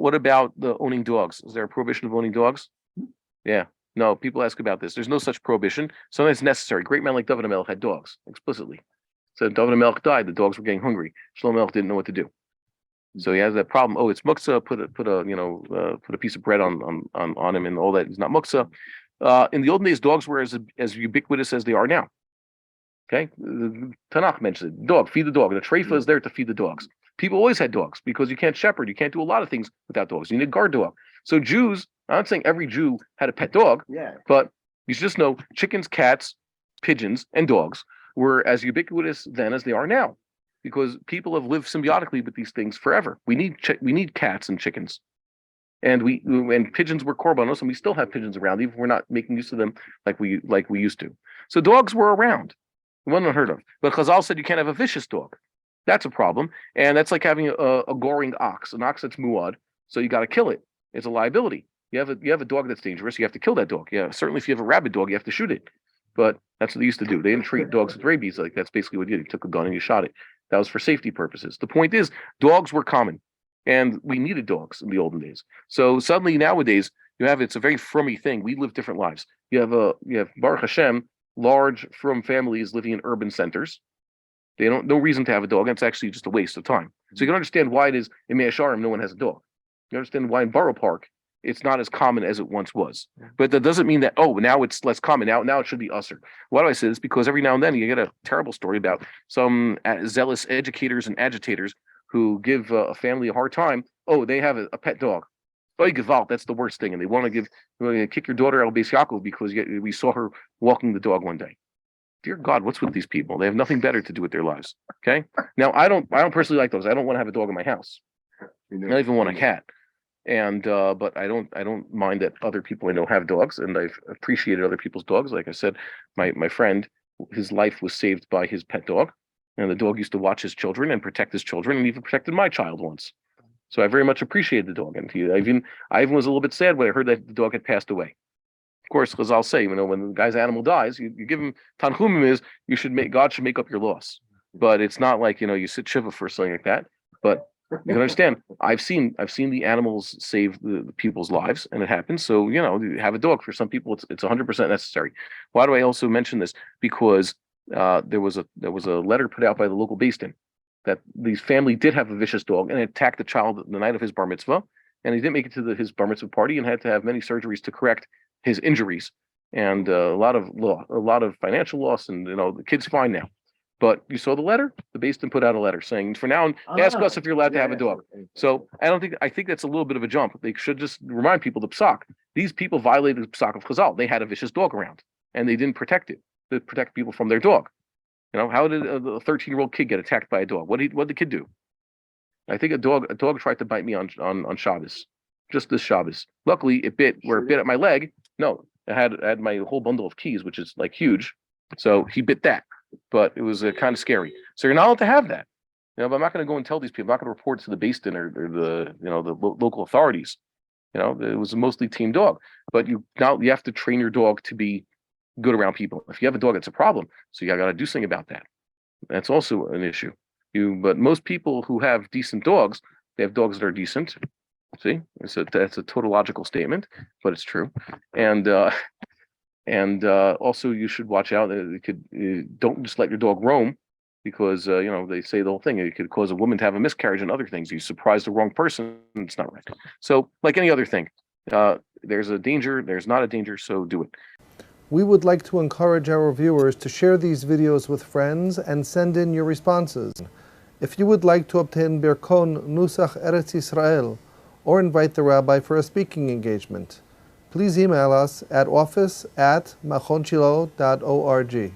what about the owning dogs? Is there a prohibition of owning dogs? Yeah. No, people ask about this. There's no such prohibition. Sometimes it's necessary. Great men like David HaMelech had dogs explicitly. So David HaMelech died. The dogs were getting hungry. Shlomo HaMelech didn't know what to do. So he has that problem. Oh, it's muktzah. Put a piece of bread on him and all that. It's not muktzah. In the olden days, dogs were as ubiquitous as they are now. Okay, the Tanakh mentions it. Dog, feed the dog. The treifa is there to feed the dogs. People always had dogs because you can't shepherd. You can't do a lot of things without dogs. You need a guard dog. So Jews, I'm not saying every Jew had a pet dog, but you should just know chickens, cats, pigeons, and dogs were as ubiquitous then as they are now, because people have lived symbiotically with these things forever. We need cats and chickens, and pigeons were korbanos, and we still have pigeons around, even if we're not making use of them like we used to. So dogs were around. One unheard of. But Chazal said you can't have a vicious dog. That's a problem. And that's like having a goring ox, an ox that's muad. So you got to kill it. It's a liability. You have a dog that's dangerous. You have to kill that dog. Yeah, certainly if you have a rabid dog, you have to shoot it. But that's what they used to do. They didn't treat dogs with rabies. Like that's basically what you did. You took a gun and you shot it. That was for safety purposes. The point is, dogs were common, and we needed dogs in the olden days. So suddenly nowadays it's a very frummy thing. We live different lives. You have Baruch Hashem, large from families living in urban centers. They don't no reason to have a dog, and it's actually just a waste of time. So you can understand why it is in Mea Shearim no one has a dog. You understand why in Borough Park it's not as common as it once was. But that doesn't mean that now it's less common. Now it should be usher. Why do I say this? Because every now and then you get a terrible story about some zealous educators and agitators who give a family a hard time. Oh, they have a pet dog. Oy Gewalt, that's the worst thing. And they want to kick your daughter out of Beis Yaakov because we saw her walking the dog one day. Dear God, what's with these people? They have nothing better to do with their lives. Okay. Now I don't personally like those. I don't want to have a dog in my house. I don't even want a cat. And but I don't mind that other people I know have dogs, and I've appreciated other people's dogs. Like I said, my friend, his life was saved by his pet dog, and the dog used to watch his children and protect his children, and even protected my child once. So I very much appreciated the dog, and I even was a little bit sad when I heard that the dog had passed away. Of course, because I'll say, when the guy's animal dies, you give him tanchumim is God should make up your loss, but it's not like you sit shiva for something like that. But you can understand. I've seen the animals save the people's lives, and it happens. So you have a dog. For some people, it's 100% necessary. Why do I also mention this? Because there was a letter put out by the local Beis Din that the family did have a vicious dog and it attacked the child the night of his bar mitzvah, and he didn't make it to his bar mitzvah party and had to have many surgeries to correct his injuries, and a lot of financial loss, and the kid's fine now. But you saw the letter. The Beis Din put out a letter saying, "For now, ask us if you're allowed to have a dog." So I think that's a little bit of a jump. They should just remind people the psak. These people violated the psak of Chazal. They had a vicious dog around, and they didn't protect it to protect people from their dog. How did a 13-year-old kid get attacked by a dog? What did the kid do? I think a dog tried to bite me on Shabbos, just this Shabbos. Luckily, it bit it bit at my leg. No, I had my whole bundle of keys, which is like huge. So he bit that, but it was kind of scary. So you're not allowed to have that. But I'm not going to go and tell these people. I'm not going to report it to the Beis Din or the local authorities. It was a mostly team dog, but you have to train your dog to be good around people. If you have a dog, it's a problem. So you got to do something about that. That's also an issue. But most people who have decent dogs, they have dogs that are decent. See, that's a tautological statement, but it's true. And also you should watch out. Don't just let your dog roam, because they say the whole thing. It could cause a woman to have a miscarriage and other things. You surprise the wrong person, it's not right. So like any other thing, there's a danger. There's not a danger. So do it. We would like to encourage our viewers to share these videos with friends and send in your responses. If you would like to obtain Birkon Nusach Eretz Yisrael or invite the rabbi for a speaking engagement, please email us at office@machonshilo.org.